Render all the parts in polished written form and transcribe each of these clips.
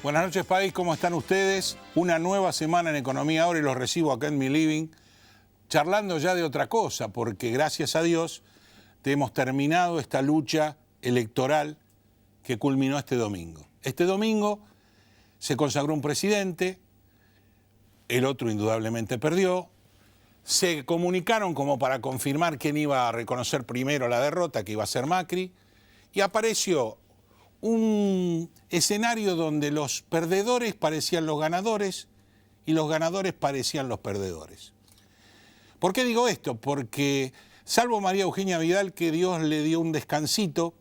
Buenas noches, país, ¿cómo están ustedes? Una nueva semana en Economía Ahora y los recibo acá en mi living, charlando ya de otra cosa, porque gracias a Dios hemos terminado esta lucha electoral que culminó este domingo. Este domingo se consagró un presidente, el otro indudablemente perdió, se comunicaron como para confirmar quién iba a reconocer primero la derrota, que iba a ser Macri, y apareció un escenario donde los perdedores parecían los ganadores y los ganadores parecían los perdedores. ¿Por qué digo esto? Porque salvo María Eugenia Vidal, que Dios le dio un descansito,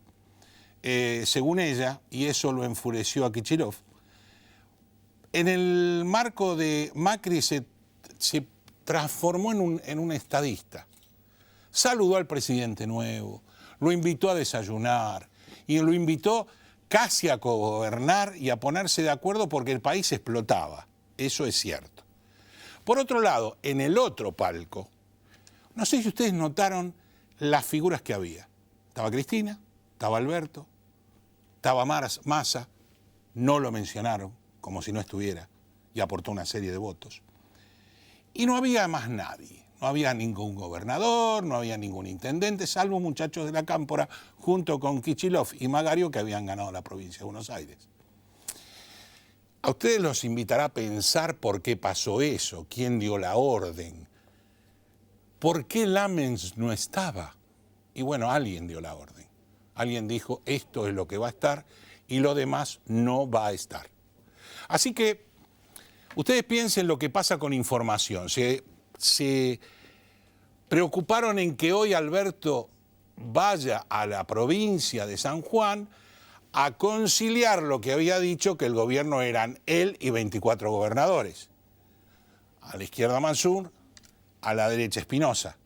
según ella, y eso lo enfureció a Kicillof, en el marco de Macri se transformó en un estadista. Saludó al presidente nuevo, lo invitó a desayunar y lo invitó casi a gobernar y a ponerse de acuerdo porque el país explotaba. Eso es cierto. Por otro lado, en el otro palco, no sé si ustedes notaron las figuras que había. Estaba Cristina, estaba Alberto, estaba Massa, no lo mencionaron, como si no estuviera, y aportó una serie de votos. Y no había más nadie. No había ningún gobernador, no había ningún intendente, salvo muchachos de la Cámpora, junto con Kicillof y Magario, que habían ganado la provincia de Buenos Aires. A ustedes los invitará a pensar por qué pasó eso, quién dio la orden, por qué Lamens no estaba. Y bueno, alguien dio la orden. Alguien dijo, esto es lo que va a estar y lo demás no va a estar. Así que ustedes piensen lo que pasa con información. Se preocuparon en que hoy Alberto vaya a la provincia de San Juan a conciliar lo que había dicho que el gobierno eran él y 24 gobernadores. A la izquierda Mansur, a la derecha Espinosa.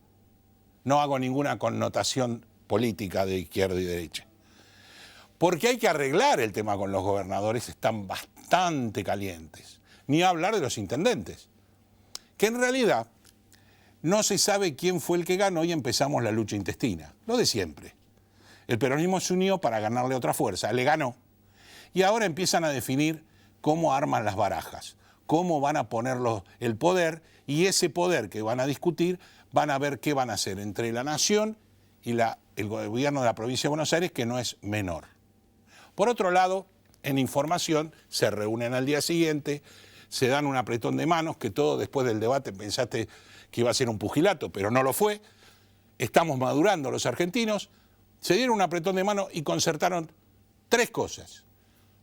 No hago ninguna connotación política de izquierda y derecha. Porque hay que arreglar el tema con los gobernadores, están bastante calientes. Ni hablar de los intendentes, que en realidad no se sabe quién fue el que ganó y empezamos la lucha intestina. Lo de siempre. El peronismo se unió para ganarle otra fuerza, le ganó. Y ahora empiezan a definir cómo arman las barajas, cómo van a poner el poder, y ese poder que van a discutir van a ver qué van a hacer entre la nación y el gobierno de la provincia de Buenos Aires, que no es menor. Por otro lado, en información, se reúnen al día siguiente, se dan un apretón de manos, que todo después del debate pensaste que iba a ser un pugilato, pero no lo fue. Estamos madurando los argentinos. Se dieron un apretón de manos y concertaron tres cosas.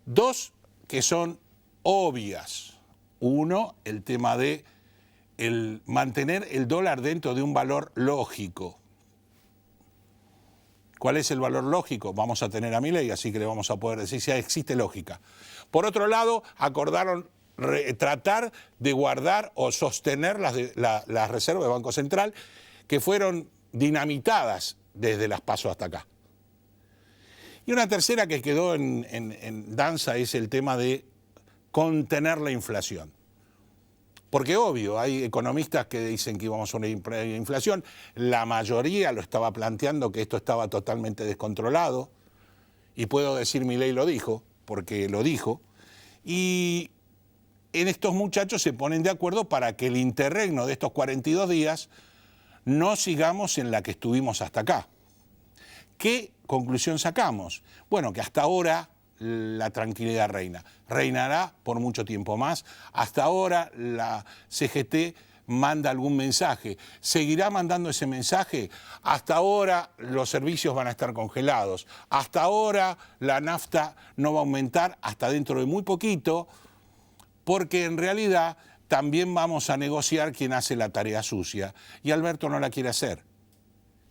Dos que son obvias. Uno, el tema de mantener el dólar dentro de un valor lógico. ¿Cuál es el valor lógico? Vamos a tener a Milei, así que le vamos a poder decir si existe lógica. Por otro lado, acordaron tratar de guardar o sostener las reservas del Banco Central, que fueron dinamitadas desde las PASO hasta acá. Y una tercera que quedó en danza es el tema de contener la inflación. Porque obvio, hay economistas que dicen que íbamos a una inflación, la mayoría lo estaba planteando que esto estaba totalmente descontrolado, y puedo decir Milei lo dijo, porque lo dijo, y en estos muchachos se ponen de acuerdo para que el interregno de estos 42 días no sigamos en la que estuvimos hasta acá. ¿Qué conclusión sacamos? Bueno, que hasta ahora la tranquilidad reina. Reinará por mucho tiempo más. Hasta ahora la CGT manda algún mensaje. ¿Seguirá mandando ese mensaje? Hasta ahora los servicios van a estar congelados. Hasta ahora la nafta no va a aumentar hasta dentro de muy poquito, porque en realidad también vamos a negociar quién hace la tarea sucia. Y Alberto no la quiere hacer.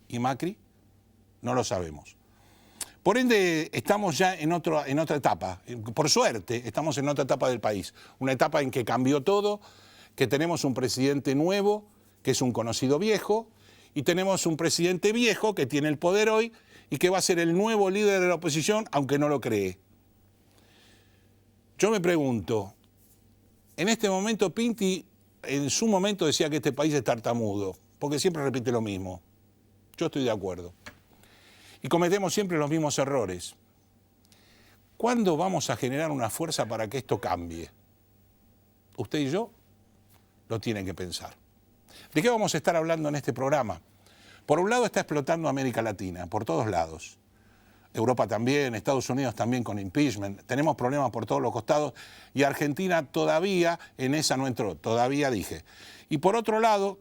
¿Y Macri? No lo sabemos. Por ende, estamos ya en otra etapa. Por suerte, estamos en otra etapa del país. Una etapa en que cambió todo, que tenemos un presidente nuevo, que es un conocido viejo, y tenemos un presidente viejo que tiene el poder hoy y que va a ser el nuevo líder de la oposición, aunque no lo cree. Yo me pregunto, en este momento Pinti en su momento decía que este país es tartamudo, porque siempre repite lo mismo. Yo estoy de acuerdo. Y cometemos siempre los mismos errores. ¿Cuándo vamos a generar una fuerza para que esto cambie? Usted y yo lo tienen que pensar. ¿De qué vamos a estar hablando en este programa? Por un lado está explotando América Latina, por todos lados. Europa también, Estados Unidos también con impeachment. Tenemos problemas por todos los costados y Argentina todavía en esa no entró, todavía dije. Y por otro lado,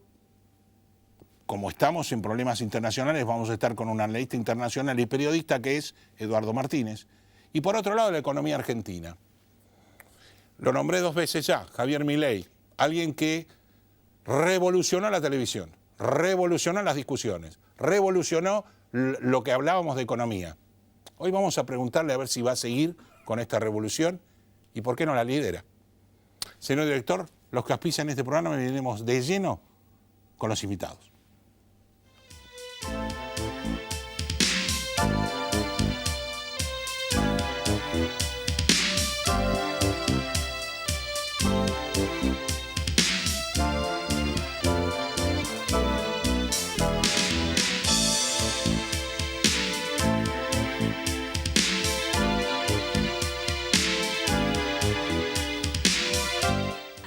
como estamos en problemas internacionales, vamos a estar con un analista internacional y periodista que es Eduardo Martínez. Y por otro lado, la economía argentina. Lo nombré 2 veces ya, Javier Milei, alguien que revolucionó la televisión, revolucionó las discusiones, revolucionó lo que hablábamos de economía. Hoy vamos a preguntarle a ver si va a seguir con esta revolución y por qué no la lidera. Señor director, los que auspician este programa venimos de lleno con los invitados.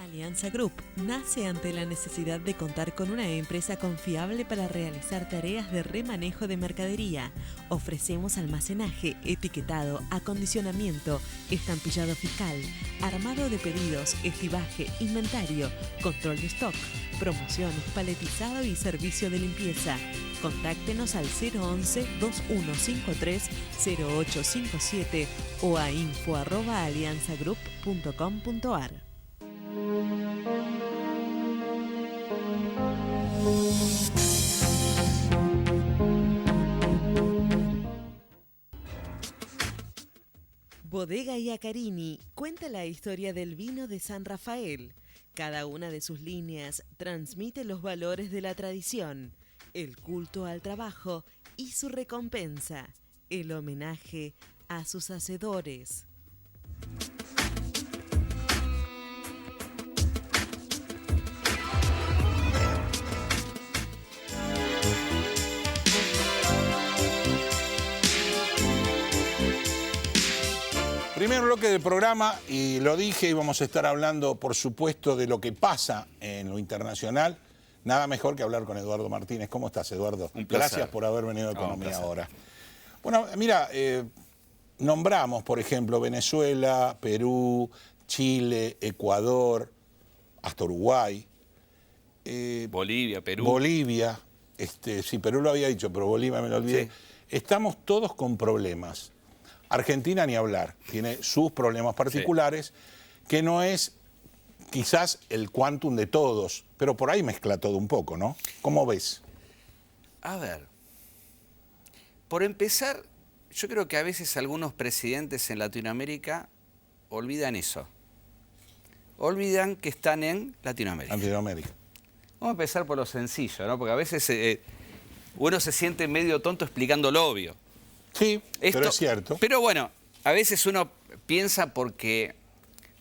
Alianza Group nace ante la necesidad de contar con una empresa confiable para realizar tareas de remanejo de mercadería. Ofrecemos almacenaje, etiquetado, acondicionamiento, estampillado fiscal, armado de pedidos, estibaje, inventario, control de stock, promociones, paletizado y servicio de limpieza. Contáctenos al 011-2153-0857 o a info@alianzagroup.com.ar. Bodega Iacarini cuenta la historia del vino de San Rafael. Cada una de sus líneas transmite los valores de la tradición, el culto al trabajo y su recompensa, el homenaje a sus hacedores. Primer bloque del programa, y lo dije, íbamos a estar hablando, por supuesto, de lo que pasa en lo internacional. Nada mejor que hablar con Eduardo Martínez. ¿Cómo estás, Eduardo? Un placer. Gracias por haber venido a Economía Ahora. Bueno, mira, nombramos, por ejemplo, Venezuela, Perú, Chile, Ecuador, hasta Uruguay. Bolivia, Perú. Bolivia, sí, Perú lo había dicho, pero Bolivia me lo olvidé. Sí. Estamos todos con problemas. Argentina ni hablar, tiene sus problemas particulares, que no es quizás el quantum de todos, pero por ahí mezcla todo un poco, ¿no? ¿Cómo ves? A ver, por empezar, yo creo que a veces algunos presidentes en Latinoamérica olvidan eso. Olvidan que están en Latinoamérica. Latinoamérica. Vamos a empezar por lo sencillo, ¿no? Porque a veces uno se siente medio tonto explicando lo obvio. Sí, pero es cierto. Pero bueno, a veces uno piensa porque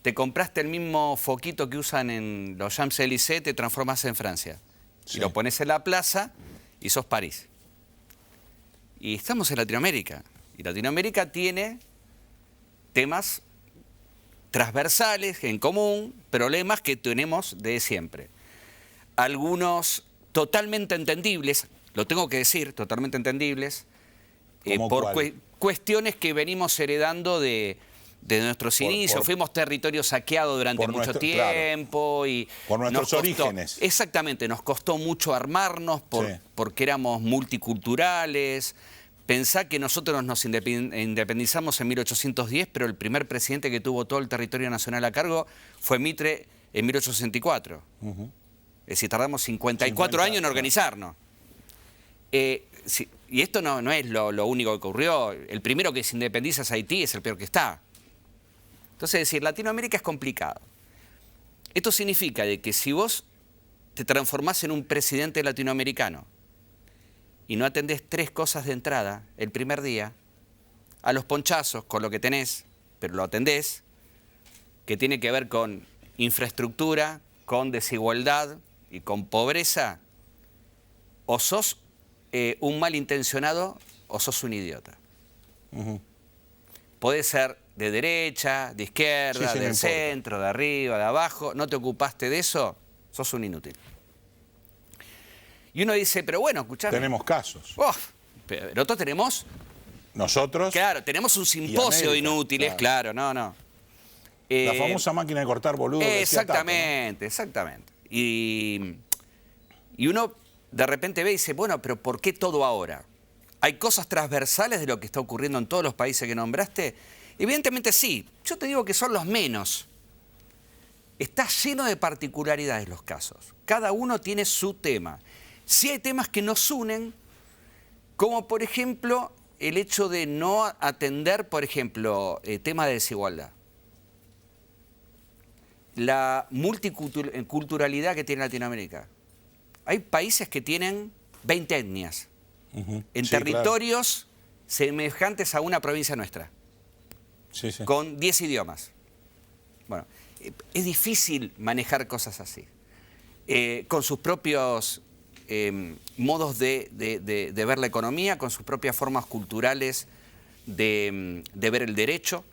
te compraste el mismo foquito que usan en los Champs-Élysées, te transformas en Francia. Sí. Y lo pones en la plaza y sos París. Y estamos en Latinoamérica. Y Latinoamérica tiene temas transversales, en común, problemas que tenemos de siempre. Algunos totalmente entendibles, lo tengo que decir, totalmente entendibles, por cuestiones que venimos heredando de nuestros inicios. Fuimos territorio saqueado durante mucho tiempo. Claro, y por nuestros orígenes. Exactamente, nos costó mucho armarnos porque éramos multiculturales. Pensá que nosotros nos independizamos en 1810, pero el primer presidente que tuvo todo el territorio nacional a cargo fue Mitre en 1864. Es decir, tardamos 54 años en organizarnos. Y esto no es lo único que ocurrió. El primero que se independiza es Haití, es el peor que está. Entonces, es decir, Latinoamérica es complicado. Esto significa de que si vos te transformás en un presidente latinoamericano y no atendés 3 cosas de entrada el primer día, a los ponchazos con lo que tenés, pero lo atendés, que tiene que ver con infraestructura, con desigualdad y con pobreza, o sos un malintencionado o sos un idiota. Podés ser de derecha, de izquierda, del centro, de arriba, de abajo, no te ocupaste de eso, sos un inútil. Y uno dice, pero bueno, escuchame. Tenemos casos. Pero nosotros tenemos... Nosotros. Claro, tenemos un simposio de inútiles, claro, no. La famosa máquina de cortar boludo. Exactamente, exactamente. Y uno de repente ve y dice, bueno, pero ¿por qué todo ahora? ¿Hay cosas transversales de lo que está ocurriendo en todos los países que nombraste? Evidentemente sí. Yo te digo que son los menos. Está lleno de particularidades los casos. Cada uno tiene su tema. Sí hay temas que nos unen, como por ejemplo el hecho de no atender, por ejemplo, temas de desigualdad. La multiculturalidad que tiene Latinoamérica. Hay países que tienen 20 etnias en territorios semejantes a una provincia nuestra, con 10 idiomas. Bueno, es difícil manejar cosas así, con sus propios modos de ver la economía, con sus propias formas culturales de ver el derecho.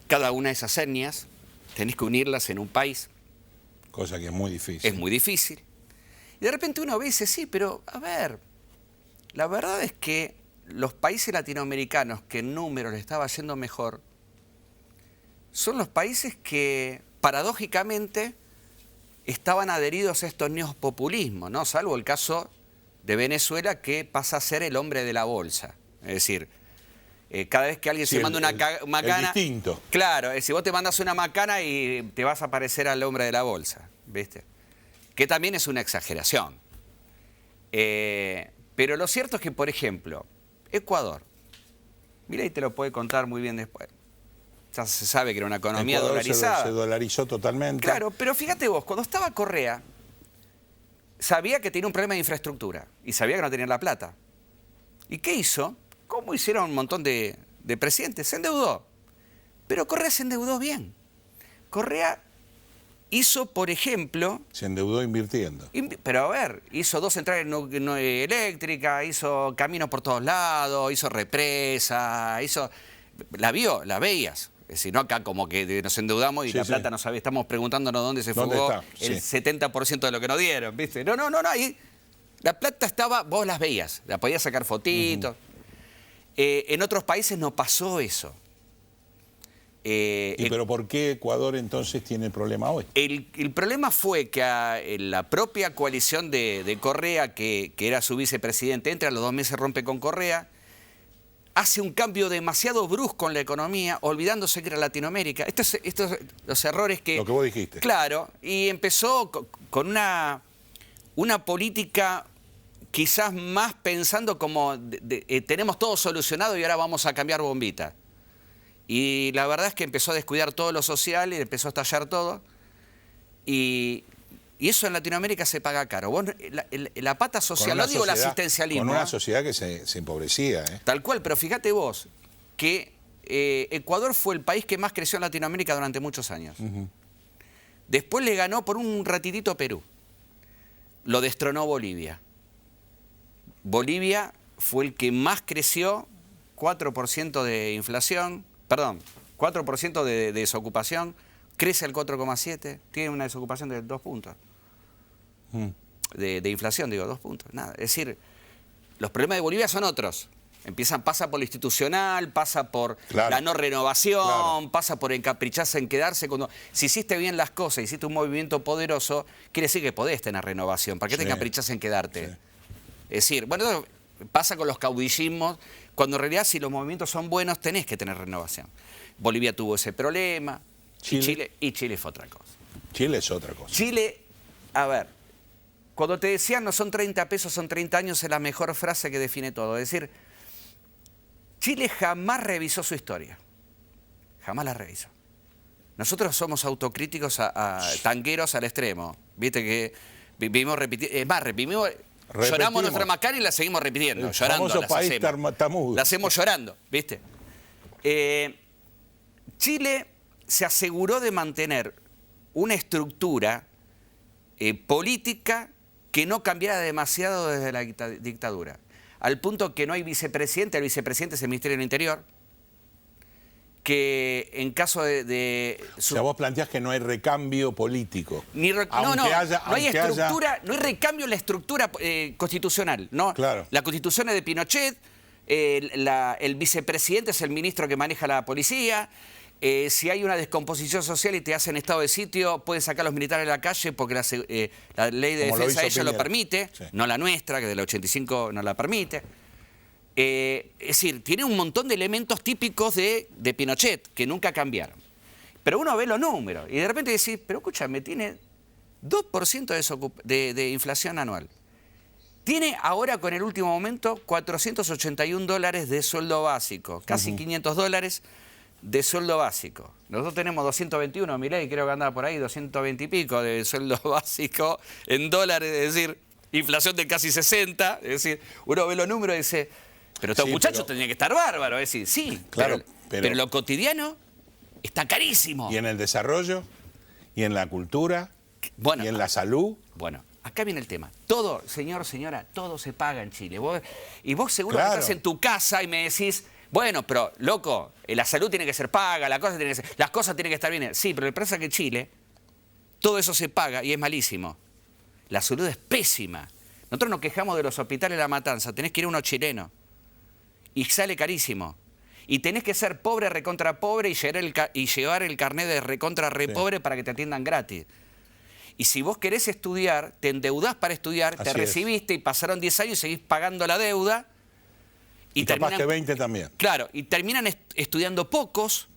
Cada una de esas etnias tenés que unirlas en un país. Cosa que es muy difícil. Es muy difícil. Y de repente uno ve y dice, sí, pero a ver, la verdad es que los países latinoamericanos que en número les estaba yendo mejor son los países que, paradójicamente, estaban adheridos a estos neopopulismos, ¿no? Salvo el caso de Venezuela, que pasa a ser el hombre de la bolsa. Es decir, cada vez que alguien se manda una macana... El distinto. Claro, es decir, vos te mandas una macana y te vas a parecer al hombre de la bolsa, ¿viste? Que también es una exageración. Pero lo cierto es que, por ejemplo, Ecuador, mira, y te lo puede contar muy bien después. Ya se sabe que era una economía dolarizada. Se dolarizó totalmente. Claro, pero fíjate vos, cuando estaba Correa, sabía que tenía un problema de infraestructura y sabía que no tenía la plata. ¿Y qué hizo? Como hicieron un montón de presidentes, se endeudó. Pero Correa se endeudó bien. Correa hizo, por ejemplo... Se endeudó invirtiendo. Pero a ver, hizo 2 centrales eléctricas, hizo caminos por todos lados, hizo represas, hizo... La veías. Es decir, no acá como que nos endeudamos y la plata no sabe, estamos preguntándonos dónde se fugó el 70% de lo que nos dieron, ¿viste? No, ahí la plata estaba, vos las veías, la podías sacar fotitos. En otros países no pasó eso. ¿Pero por qué Ecuador entonces tiene el problema hoy? El problema fue que la propia coalición de Correa, que era su vicepresidente, entra, a los 2 meses rompe con Correa, hace un cambio demasiado brusco en la economía, olvidándose que era Latinoamérica. Estos los errores que... Lo que vos dijiste. Claro, y empezó con una política quizás más pensando como tenemos todo solucionado y ahora vamos a cambiar bombita. Y la verdad es que empezó a descuidar todo lo social y empezó a estallar todo. Y eso en Latinoamérica se paga caro. Vos, la pata social, no digo el asistencialismo. Con una sociedad que se empobrecía. Tal cual, pero fíjate vos que Ecuador fue el país que más creció en Latinoamérica durante muchos años. Después le ganó por un ratitito Perú. Lo destronó Bolivia. Bolivia fue el que más creció, 4% de inflación, perdón, 4% de desocupación, crece al 4,7%, tiene una desocupación de 2 puntos. De inflación, digo, 2 puntos. Nada. Es decir, los problemas de Bolivia son otros. Pasa por lo institucional, pasa por la no renovación, pasa por encapricharse en quedarse. Si hiciste bien las cosas, hiciste un movimiento poderoso, quiere decir que podés tener renovación. ¿Para qué te encaprichás en quedarte? Sí. Es decir, bueno, pasa con los caudillismos, cuando en realidad si los movimientos son buenos tenés que tener renovación. Bolivia tuvo ese problema, y Chile fue otra cosa. Chile es otra cosa. Chile, a ver, cuando te decían no son 30 pesos, son 30 años, es la mejor frase que define todo. Es decir, Chile jamás revisó su historia. Jamás la revisó. Nosotros somos autocríticos, tangueros al extremo. Viste que vivimos repitiendo. Es más, lloramos nuestra macana y la seguimos repitiendo. El llorando. famoso país tartamudo. La hacemos llorando, ¿viste? Chile se aseguró de mantener una estructura política que no cambiara demasiado desde la dictadura. Al punto que no hay vicepresidente, el vicepresidente es el Ministerio del Interior, que en caso de O sea, vos planteás que no hay recambio político. No hay estructura, no hay recambio en la estructura constitucional. ¿No? Claro. La constitución es de Pinochet, el vicepresidente es el ministro que maneja la policía. Si hay una descomposición social y te hacen estado de sitio, pueden sacar a los militares de la calle porque la ley de defensa de ella lo permite, sí. No la nuestra, que del 85 no la permite. Es decir, tiene un montón de elementos típicos de Pinochet que nunca cambiaron. Pero uno ve los números y de repente decís, pero escúchame, tiene 2% de inflación anual. Tiene ahora con el último momento $481 de sueldo básico, casi $500 de sueldo básico. Nosotros tenemos 221, Milei, creo que andaba por ahí, 220 y pico de sueldo básico en dólares, es decir, inflación de casi 60, es decir, uno ve los números y dice, pero estos muchachos tenían que estar bárbaros, es decir, sí, claro, pero lo cotidiano está carísimo. Y en el desarrollo, y en la cultura, y en la salud. Bueno, acá viene el tema. Todo, señor, señora, todo se paga en Chile. Y vos seguro que estás en tu casa y me decís, bueno, pero, loco, la salud tiene que ser paga, las cosas tienen que estar bien. Sí, pero el problema es que en Chile todo eso se paga y es malísimo. La salud es pésima. Nosotros nos quejamos de los hospitales de La Matanza. Tenés que ir a uno chileno. Y sale carísimo. Y tenés que ser pobre, recontra pobre y llevar el carnet de recontra repobre para que te atiendan gratis. Y si vos querés estudiar, te endeudás para estudiar, te recibiste y pasaron 10 años y seguís pagando la deuda. Y capaz que 20 también. Claro, y terminan estudiando pocos.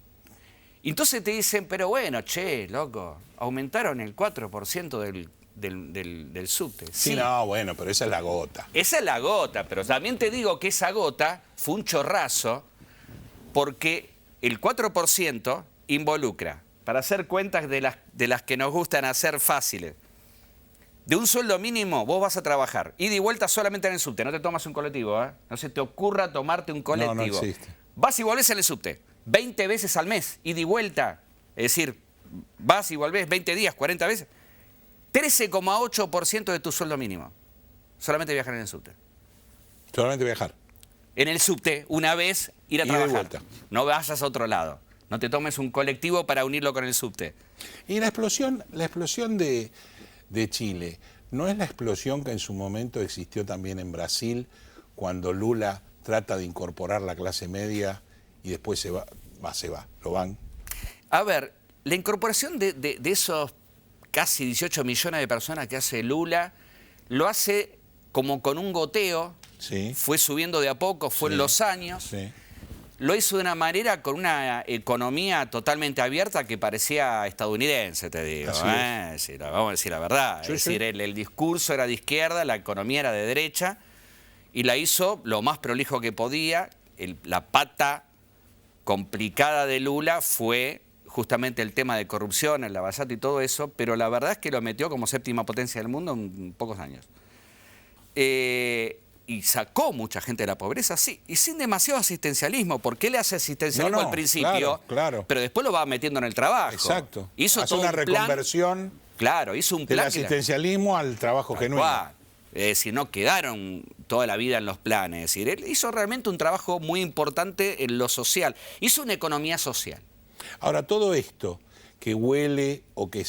Y entonces te dicen, pero bueno, che, loco, aumentaron el 4% del subte. Sí, no, bueno, pero esa es la gota. Esa es la gota, pero también te digo que esa gota fue un chorrazo porque el 4% involucra, para hacer cuentas de las que nos gustan hacer fáciles, de un sueldo mínimo vos vas a trabajar, ida y vuelta solamente en el subte, no te tomas un colectivo, ¿eh? No se te ocurra tomarte un colectivo. No existe. Vas y volvés en el subte, 20 veces al mes, ida y vuelta, es decir, vas y volvés 20 días, 40 veces, 13,8% de tu sueldo mínimo, solamente viajar en el subte. Solamente viajar. En el subte, una vez, ir a trabajar. Vuelta. No vayas a otro lado, no te tomes un colectivo para unirlo con el subte. Y la explosión de Chile, ¿no es la explosión que en su momento existió también en Brasil, cuando Lula trata de incorporar la clase media y después se va, lo van? A ver, la incorporación de esos casi 18 millones de personas que hace Lula, lo hace como con un goteo, sí. Fue subiendo de a poco, fue en los años. Sí. Lo hizo de una manera con una economía totalmente abierta que parecía estadounidense, te digo. Sí, vamos a decir la verdad. Sí, es decir, el discurso era de izquierda, la economía era de derecha, y la hizo lo más prolijo que podía. La pata complicada de Lula fue justamente el tema de corrupción, el lavallato y todo eso, pero la verdad es que lo metió como séptima potencia del mundo en pocos años. Y sacó mucha gente de la pobreza, sí, y sin demasiado asistencialismo, porque él hace asistencialismo al principio, claro. Pero después lo va metiendo en el trabajo. Exacto. Hace una reconversión hizo un plan del asistencialismo al trabajo genuino. Es decir, no quedaron toda la vida en los planes. Es decir, él hizo realmente un trabajo muy importante en lo social. Hizo una economía social. Ahora, todo esto que huele o que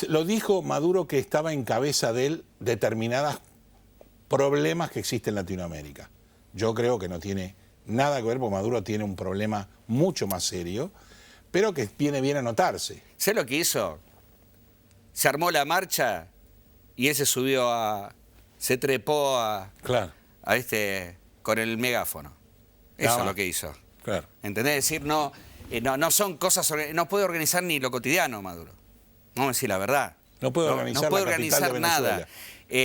lo dijo Maduro, que estaba en cabeza de él determinados problemas que existen en Latinoamérica. Yo creo que no tiene nada que ver, porque Maduro tiene un problema mucho más serio, pero que viene bien a notarse. ¿Sabes lo que hizo? Se armó la marcha y él se trepó con el megáfono. Eso es lo que hizo. Claro. ¿Entendés? Es decir, no, no son cosas, no puede organizar ni lo cotidiano Maduro. Vamos a decir la verdad. No puede organizar, no puede la capital organizar de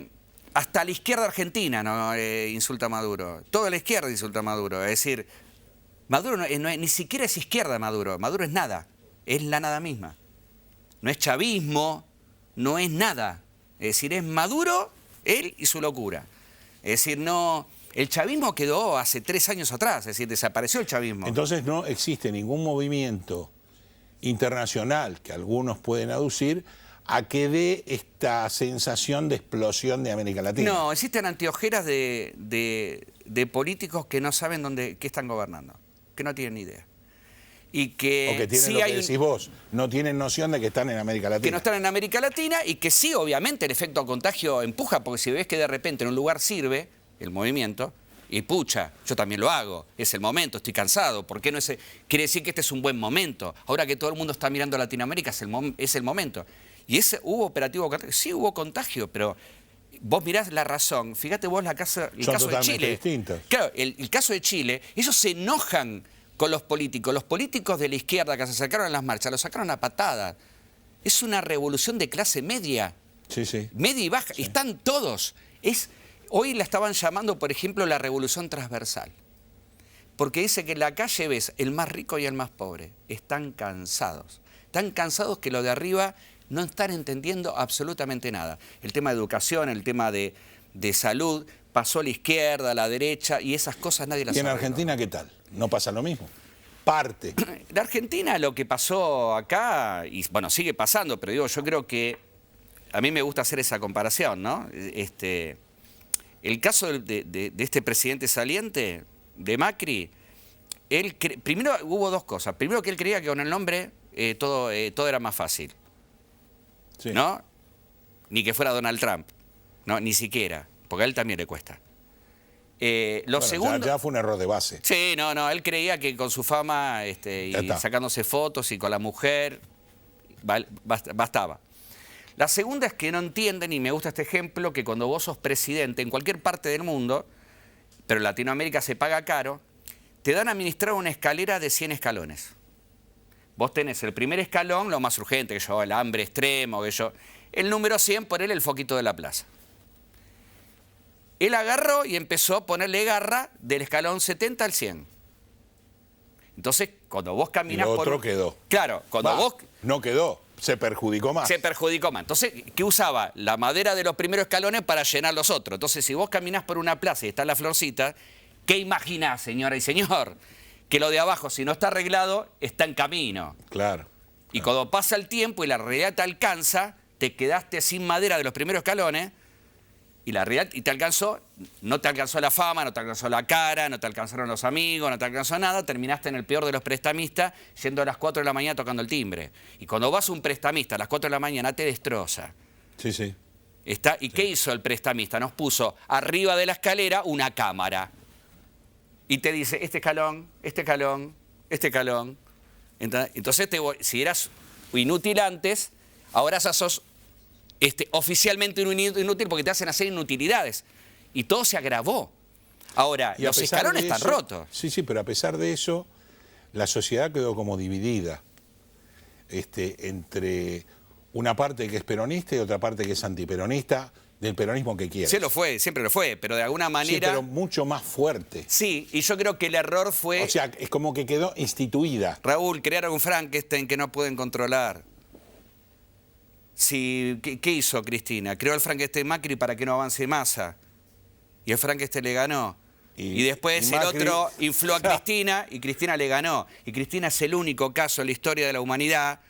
nada. Hasta la izquierda argentina insulta a Maduro. Toda la izquierda insulta a Maduro. Es decir, Maduro ni siquiera es izquierda Maduro. Maduro es nada. Es la nada misma. No es chavismo, no es nada. Es decir, es Maduro, él y su locura. Es decir, no... El chavismo quedó hace 3 años atrás, es decir, desapareció el chavismo. Entonces no existe ningún movimiento internacional que algunos pueden aducir a que dé esta sensación de explosión de América Latina. No, existen anteojeras de políticos que no saben qué están gobernando, que no tienen ni idea. Y que o que tienen sí lo que decís vos, no tienen noción de que están en América Latina. Que no están en América Latina y que sí, obviamente, el efecto contagio empuja, porque si ves que de repente en un lugar sirve el movimiento, y pucha, yo también lo hago, es el momento, estoy cansado, ¿por qué no es? Quiere decir que este es un buen momento. Ahora que todo el mundo está mirando a Latinoamérica, es el momento. Y hubo operativo contagio, sí hubo contagio, pero vos mirás la razón, fíjate vos el caso de Chile. Distintos. Claro, el caso de Chile, ellos se enojan con los políticos de la izquierda que se acercaron a las marchas, los sacaron a patadas. Es una revolución de clase media, sí. media y baja, y están todos. Hoy la estaban llamando, por ejemplo, la revolución transversal, porque dice que en la calle ves el más rico y el más pobre, están cansados que lo de arriba no están entendiendo absolutamente nada. El tema de educación, el tema de salud, pasó a la izquierda, a la derecha, y esas cosas nadie las sabe. ¿Y en Argentina qué tal? ¿No pasa lo mismo? Parte. En Argentina lo que pasó acá, y bueno, sigue pasando, pero digo, yo creo que a mí me gusta hacer esa comparación, ¿no? El caso de este presidente saliente, de Macri, primero hubo 2 cosas. Primero que él creía que con el nombre todo era más fácil, Sí. ¿no? Ni que fuera Donald Trump, no, ni siquiera, porque a él también le cuesta. Segundo, ya fue un error de base. Sí, no, él creía que con su fama y sacándose fotos y con la mujer, bastaba. La segunda es que no entienden, y me gusta este ejemplo, que cuando vos sos presidente en cualquier parte del mundo, pero en Latinoamérica se paga caro, te dan a administrar una escalera de 100 escalones. Vos tenés el primer escalón, lo más urgente, que yo, el hambre extremo, el número 100, ponele el foquito de la plaza. Él agarró y empezó a ponerle garra del escalón 70 al 100. Entonces, cuando vos caminás por... otro quedó. Claro, vos... No quedó, se perjudicó más. Se perjudicó más. Entonces, ¿qué usaba? La madera de los primeros escalones para llenar los otros. Entonces, si vos caminás por una plaza y está la florcita, ¿qué imaginás, señora y señor? Que lo de abajo, si no está arreglado, está en camino. Claro. Y cuando pasa el tiempo y la realidad te alcanza, te quedaste sin madera de los primeros escalones, y la realidad te alcanzó, no te alcanzó la fama, no te alcanzó la cara, no te alcanzaron los amigos, no te alcanzó nada, terminaste en el peor de los prestamistas, yendo a las 4 de la mañana tocando el timbre. Y cuando vas a un prestamista a las 4 de la mañana te destroza. Sí. ¿Y qué hizo el prestamista? Nos puso arriba de la escalera una cámara. Y te dice, este escalón. Entonces, si eras inútil antes, ahora sos oficialmente inútil porque te hacen hacer inutilidades. Y todo se agravó. Ahora, los escalones están rotos. Sí, pero a pesar de eso, la sociedad quedó como dividida entre una parte que es peronista y otra parte que es antiperonista, del peronismo que quiere. Sí, siempre lo fue, pero de alguna manera... Sí, pero mucho más fuerte. Sí, y yo creo que el error fue... O sea, es como que quedó instituida. Raúl, crearon un Frankenstein que no pueden controlar. Sí, ¿qué hizo Cristina? Creó el Frankenstein Macri para que no avance Massa. Y el Frankenstein le ganó. Y después el otro infló a Cristina y Cristina le ganó. Y Cristina es el único caso en la historia de la humanidad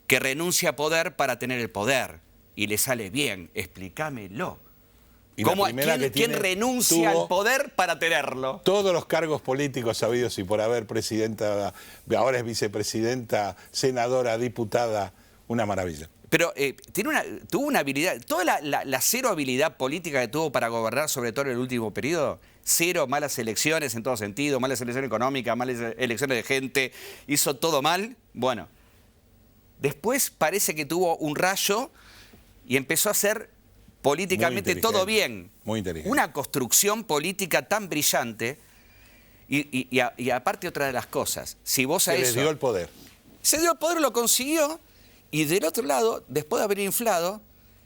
que renuncia a poder para tener el poder. Y le sale bien, explícamelo. ¿Quién renuncia al poder para tenerlo? Todos los cargos políticos habidos y por haber, presidenta, ahora es vicepresidenta, senadora, diputada, una maravilla. Pero tuvo una habilidad, toda la cero habilidad política que tuvo para gobernar, sobre todo en el último periodo, cero, malas elecciones en todo sentido, malas elecciones económicas, malas elecciones de gente, hizo todo mal. Bueno, después parece que tuvo un rayo y empezó a hacer políticamente todo bien. Muy inteligente. Una construcción política tan brillante Y aparte otra de las cosas, si vos a Se eso... les dio el poder. Se dio el poder, lo consiguió, y del otro lado, después de haber inflado,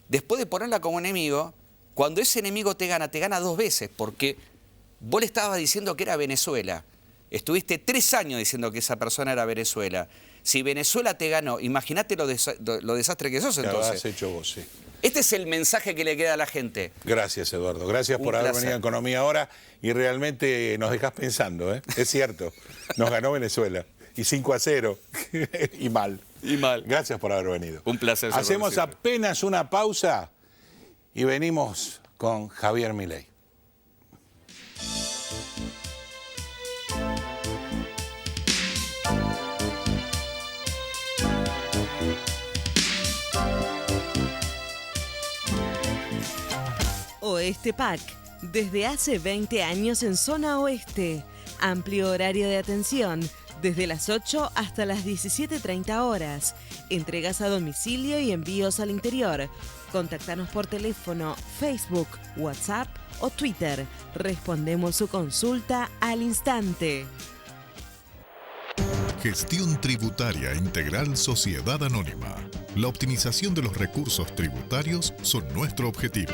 después de ponerla como enemigo, cuando ese enemigo te gana 2 veces, porque vos le estabas diciendo que era Venezuela. Estuviste 3 años diciendo que esa persona era Venezuela. Si Venezuela te ganó, imagínate lo desastre que sos Lo entonces. has hecho vos, sí. Este es el mensaje que le queda a la gente. Gracias, Eduardo. Gracias por haber venido a Economía Ahora y realmente nos dejás pensando, ¿eh? Es cierto, nos ganó Venezuela y 5-0 y mal. Y mal. Gracias por haber venido. Un placer. Hacemos apenas una pausa y venimos con Javier Milei. Oeste Pack, desde hace 20 años en zona oeste. Amplio horario de atención, desde las 8 hasta las 17:30 horas. Entregas a domicilio y envíos al interior. Contactanos por teléfono, Facebook, WhatsApp o Twitter. Respondemos su consulta al instante. Gestión Tributaria Integral Sociedad Anónima. La optimización de los recursos tributarios son nuestro objetivo.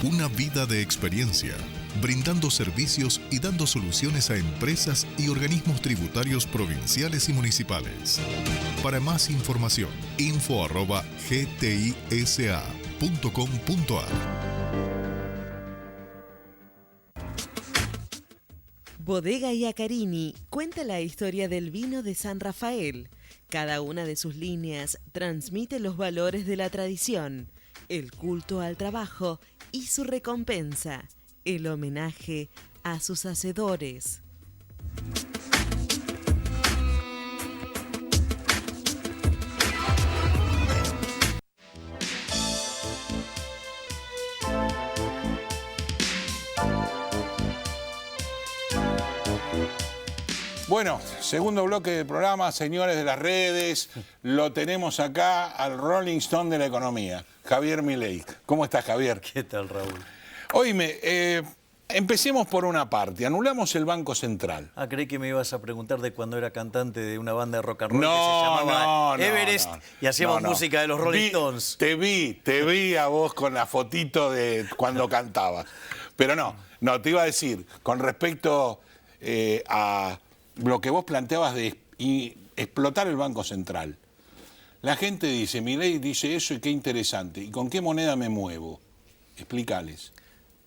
Una vida de experiencia, brindando servicios y dando soluciones a empresas y organismos tributarios provinciales y municipales. Para más información, info@gtisa.com.ar. Bodega Iacarini cuenta la historia del vino de San Rafael. Cada una de sus líneas transmite los valores de la tradición, el culto al trabajo y su recompensa, el homenaje a sus hacedores. Bueno, segundo bloque del programa, señores de las redes, lo tenemos acá al Rolling Stone de la economía, Javier Milei. ¿Cómo estás, Javier? ¿Qué tal, Raúl? Oíme, empecemos por una parte, anulamos el Banco Central. Ah, creí que me ibas a preguntar de cuando era cantante de una banda de rock and roll No, que se llamaba no, Everest no. y hacíamos No. música de los Rolling Stones. Te vi a vos con la fotito de cuando cantabas. Pero no, te iba a decir, con respecto a lo que vos planteabas de explotar el Banco Central. La gente dice, Milei dice eso y qué interesante. ¿Y con qué moneda me muevo? Explícales.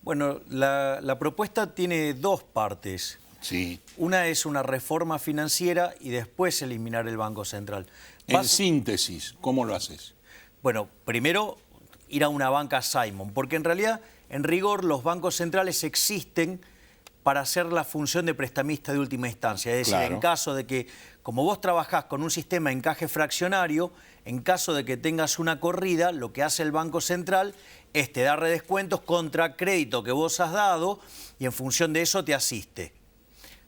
Bueno, la propuesta tiene 2 partes. Sí. Una es una reforma financiera y después eliminar el Banco Central. En síntesis, ¿cómo lo haces? Bueno, primero ir a una banca Simon, porque en realidad, en rigor, los bancos centrales existen para hacer la función de prestamista de última instancia. Es decir, Claro. en caso de que, como vos trabajás con un sistema de encaje fraccionario, en caso de que tengas una corrida, lo que hace el Banco Central es te da redescuentos contra crédito que vos has dado y en función de eso te asiste.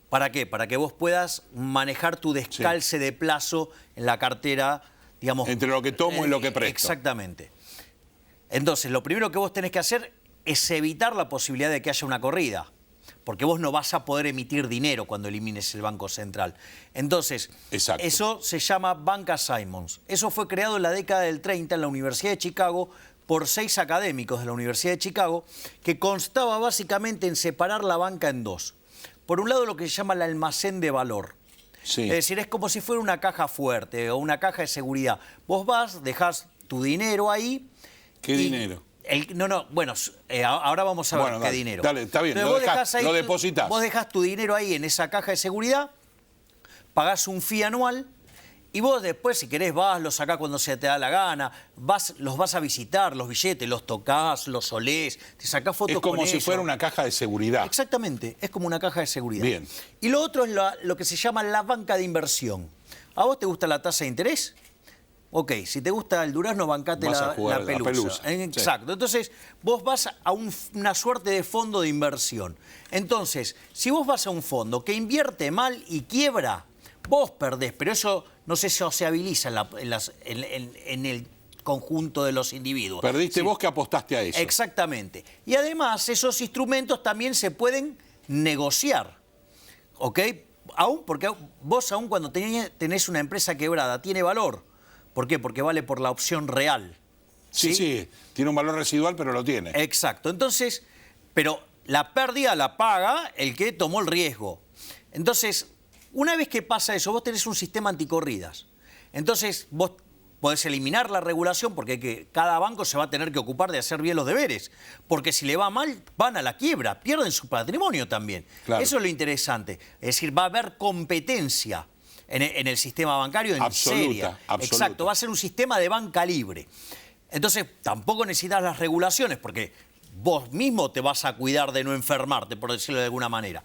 ¿Para qué? Para que vos puedas manejar tu descalce de plazo en la cartera, digamos... Entre lo que tomo y lo que presto. Exactamente. Entonces, lo primero que vos tenés que hacer es evitar la posibilidad de que haya una corrida, porque vos no vas a poder emitir dinero cuando elimines el Banco Central. Entonces, Exacto. Eso se llama banca Simons. Eso fue creado en la década del 30 en la Universidad de Chicago por 6 académicos de la Universidad de Chicago, que constaba básicamente en separar la banca en 2. Por un lado, lo que se llama el almacén de valor. Sí. Es decir, es como si fuera una caja fuerte o una caja de seguridad. Vos vas, dejás tu dinero ahí. ¿Qué dinero? Bueno, ahora vamos a ver Bueno, qué dale, dinero. dale, está bien, Entonces, lo dejás, lo depositas. Vos dejás tu dinero ahí en esa caja de seguridad, pagás un fee anual y vos después, si querés, vas, los sacás cuando se te da la gana, los vas a visitar, los billetes, los tocás, los olés, te sacás fotos Es como con si ellos. fuera una caja de seguridad. Exactamente, es como una caja de seguridad. Bien. Y lo otro es lo que se llama la banca de inversión. ¿A vos te gusta la tasa de interés? Ok, si te gusta el durazno, bancate Vas a la jugar la pelusa. pelusa. Exacto. Entonces, vos vas a una suerte de fondo de inversión. Entonces, si vos vas a un fondo que invierte mal y quiebra, vos perdés, pero eso no se sociabiliza en el conjunto de los individuos. Perdiste vos que apostaste a eso. Exactamente. Y además, esos instrumentos también se pueden negociar. ¿Ok? Porque vos aún cuando tenés una empresa quebrada tiene valor. ¿Por qué? Porque vale por la opción real. Sí, tiene un valor residual, pero lo tiene. Exacto. Entonces, pero la pérdida la paga el que tomó el riesgo. Entonces, una vez que pasa eso, vos tenés un sistema anticorridas. Entonces, vos podés eliminar la regulación porque cada banco se va a tener que ocupar de hacer bien los deberes. Porque si le va mal, van a la quiebra, pierden su patrimonio también. Claro. Eso es lo interesante. Es decir, va a haber competencia en el sistema bancario en seria. Absoluta. Exacto, va a ser un sistema de banca libre. Entonces, tampoco necesitas las regulaciones porque vos mismo te vas a cuidar de no enfermarte, por decirlo de alguna manera.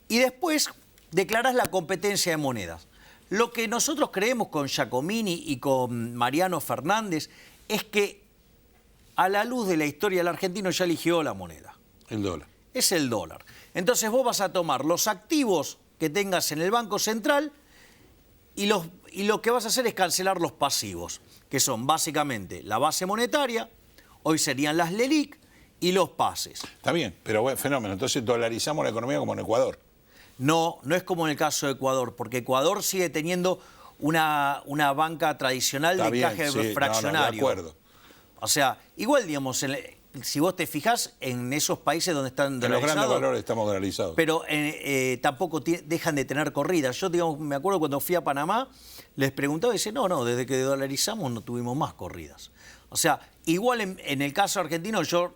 Y después declarás la competencia de monedas. Lo que nosotros creemos con Giacomini y con Mariano Fernández es que a la luz de la historia el argentino ya eligió la moneda. El dólar. Es el dólar. Entonces vos vas a tomar los activos que tengas en el Banco Central y lo que vas a hacer es cancelar los pasivos, que son básicamente la base monetaria, hoy serían las LELIQ y los pases. Está bien, pero bueno, fenómeno. Entonces dolarizamos la economía como en Ecuador. No es como en el caso de Ecuador, porque Ecuador sigue teniendo una banca tradicional de encaje fraccionario. De acuerdo. O sea, igual, digamos, si vos te fijás en esos países donde están En los dolarizados, grandes valores estamos dolarizados. pero tampoco dejan de tener corridas. Yo, digamos, me acuerdo cuando fui a Panamá, les preguntaba y dice, no, desde que dolarizamos no tuvimos más corridas. O sea, igual en el caso argentino, yo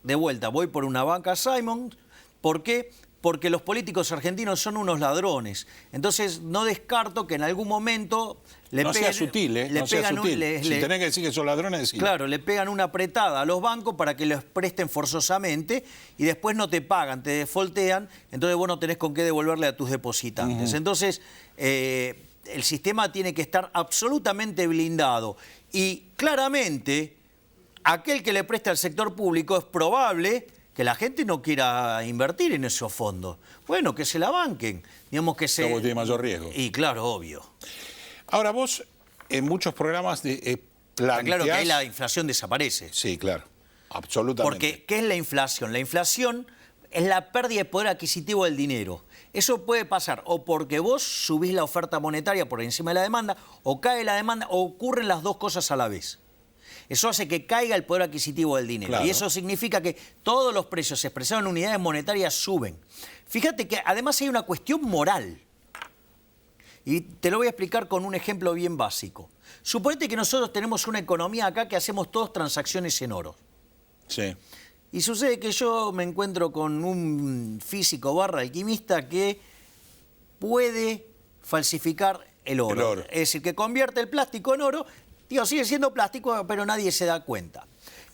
de vuelta voy por una banca Simon. ¿Por qué? Porque los políticos argentinos son unos ladrones. Entonces no descarto que en algún momento le no peguen... sea sutil, ¿eh? No sea sutil. Si tenés que decir que son ladrones, decilo. Claro, le pegan una apretada a los bancos para que les presten forzosamente y después no te pagan, te defoltean, entonces vos no tenés con qué devolverle a tus depositantes. Entonces, el sistema tiene que estar absolutamente blindado. Y claramente, aquel que le presta al sector público es probable que la gente no quiera invertir en esos fondos. Bueno, que se la banquen. Digamos que se... Como tiene mayor riesgo. Y claro, obvio. Ahora vos, en muchos programas planteás... Claro que ahí la inflación desaparece. Sí, claro. Absolutamente. Porque, ¿qué es la inflación? La inflación es la pérdida de poder adquisitivo del dinero. Eso puede pasar o porque vos subís la oferta monetaria por encima de la demanda, o cae la demanda, o ocurren las dos cosas a la vez. Eso hace que caiga el poder adquisitivo del dinero. Claro. Y eso significa que todos los precios expresados en unidades monetarias suben. Fíjate que además hay una cuestión moral. Y te lo voy a explicar con un ejemplo bien básico. Suponete que nosotros tenemos una economía acá que hacemos todas transacciones en oro. Sí. Y sucede que yo me encuentro con un físico / alquimista que puede falsificar el oro. Es decir, que convierte el plástico en oro. Digo, sigue siendo plástico, pero nadie se da cuenta.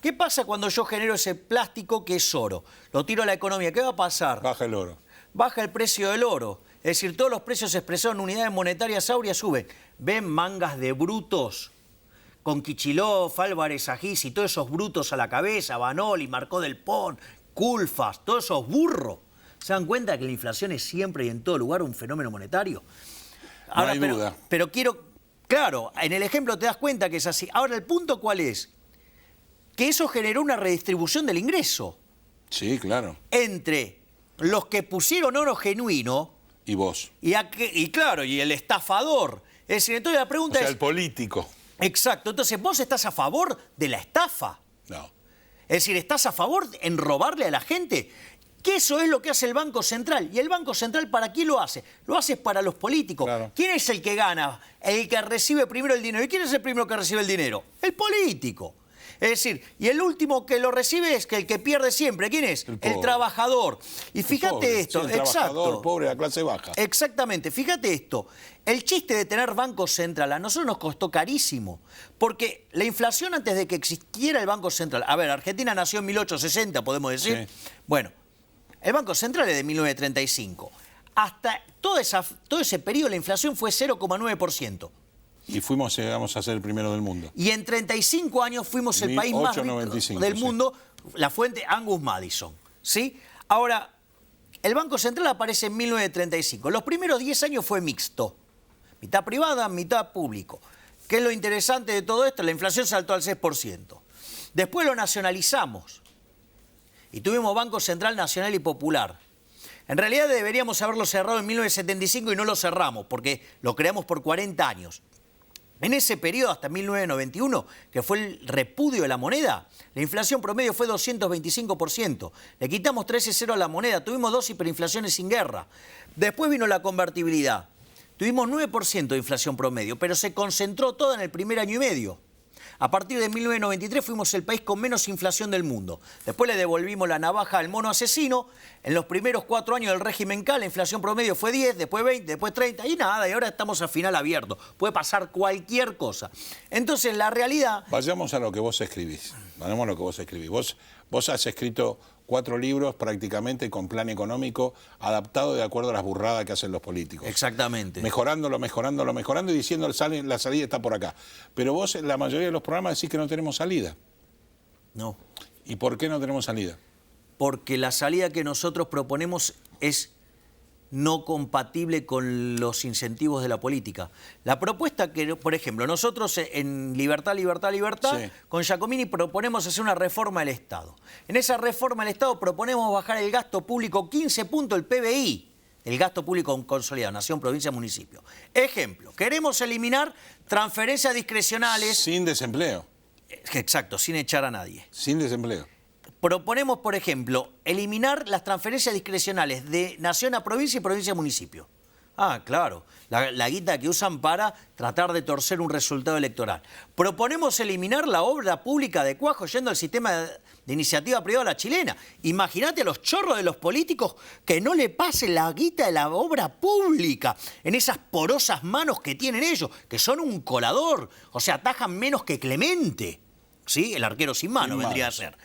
¿Qué pasa cuando yo genero ese plástico que es oro? Lo tiro a la economía. ¿Qué va a pasar? Baja el oro. Baja el precio del oro. Es decir, todos los precios expresados en unidades monetarias áureas suben. Ven mangas de brutos con Kicillof, Álvarez Agis y todos esos brutos a la cabeza, Banoli, Marcó del Pon, Culfas, todos esos burros. ¿Se dan cuenta que la inflación es siempre y en todo lugar un fenómeno monetario? Ahora, no hay duda. Pero quiero... Claro, en el ejemplo te das cuenta que es así. Ahora, ¿el punto cuál es? Que eso generó una redistribución del ingreso. Sí, claro. Entre los que pusieron oro genuino... Y vos. Y claro, y el estafador. Es decir, entonces la pregunta es... el político. Exacto. Entonces, ¿vos estás a favor de la estafa? No. Es decir, ¿estás a favor en robarle a la gente? Que eso es lo que hace el Banco Central. ¿Y el Banco Central para quién lo hace? Lo hace para los políticos. Claro. ¿Quién es el que gana? El que recibe primero el dinero. ¿Y quién es el primero que recibe el dinero? El político. Es decir, y el último que lo recibe es que el que pierde siempre. ¿Quién es? El trabajador. Y fíjate pobre, esto. sí, el trabajador pobre, la clase baja. Exactamente. Fíjate esto. El chiste de tener Banco Central a nosotros nos costó carísimo. Porque la inflación antes de que existiera el Banco Central... A ver, Argentina nació en 1860, podemos decir. Sí. Bueno, el Banco Central es de 1935. Hasta todo ese periodo la inflación fue 0,9%. Y llegamos a ser el primero del mundo. Y en 35 años fuimos el país más rico del mundo, la fuente Angus Madison. ¿Sí? Ahora, el Banco Central aparece en 1935. Los primeros 10 años fue mixto. Mitad privada, mitad público. ¿Qué es lo interesante de todo esto? La inflación saltó al 6%. Después lo nacionalizamos. Y tuvimos Banco Central Nacional y Popular. En realidad deberíamos haberlo cerrado en 1975 y no lo cerramos, porque lo creamos por 40 años. En ese periodo, hasta 1991, que fue el repudio de la moneda, la inflación promedio fue 225%. Le quitamos 13,0 a la moneda, tuvimos 2 hiperinflaciones sin guerra. Después vino la convertibilidad. Tuvimos 9% de inflación promedio, pero se concentró toda en el primer año y medio. A partir de 1993 fuimos el país con menos inflación del mundo. Después le devolvimos la navaja al mono asesino. En los primeros 4 años del régimen K, la inflación promedio fue 10, después 20, después 30 y nada. Y ahora estamos a final abierto. Puede pasar cualquier cosa. Entonces, la realidad... Vayamos a lo que vos escribís. Vayamos a lo que vos escribís. Vos has escrito 4 libros prácticamente con plan económico adaptado de acuerdo a las burradas que hacen los políticos. Exactamente. Mejorándolo y diciendo la salida está por acá. Pero vos en la mayoría de los programas decís que no tenemos salida. No. ¿Y por qué no tenemos salida? Porque la salida que nosotros proponemos es no compatible con los incentivos de la política. La propuesta que, por ejemplo, nosotros en Libertad, Sí. con Giacomini proponemos hacer una reforma del Estado. En esa reforma del Estado proponemos bajar el gasto público 15 puntos del PBI, el gasto público consolidado, nación, provincia, municipio. Ejemplo, queremos eliminar transferencias discrecionales. Sin desempleo. Exacto, sin echar a nadie. Sin desempleo. Proponemos, por ejemplo, eliminar las transferencias discrecionales de nación a provincia y provincia a municipio. Ah, claro, la guita que usan para tratar de torcer un resultado electoral. Proponemos eliminar la obra pública de Cuajo yendo al sistema de iniciativa privada a la chilena. Imagínate a los chorros de los políticos que no le pasen la guita de la obra pública en esas porosas manos que tienen ellos, que son un colador, o sea, atajan menos que Clemente. ¿Sí? El arquero sin mano vendría a ser.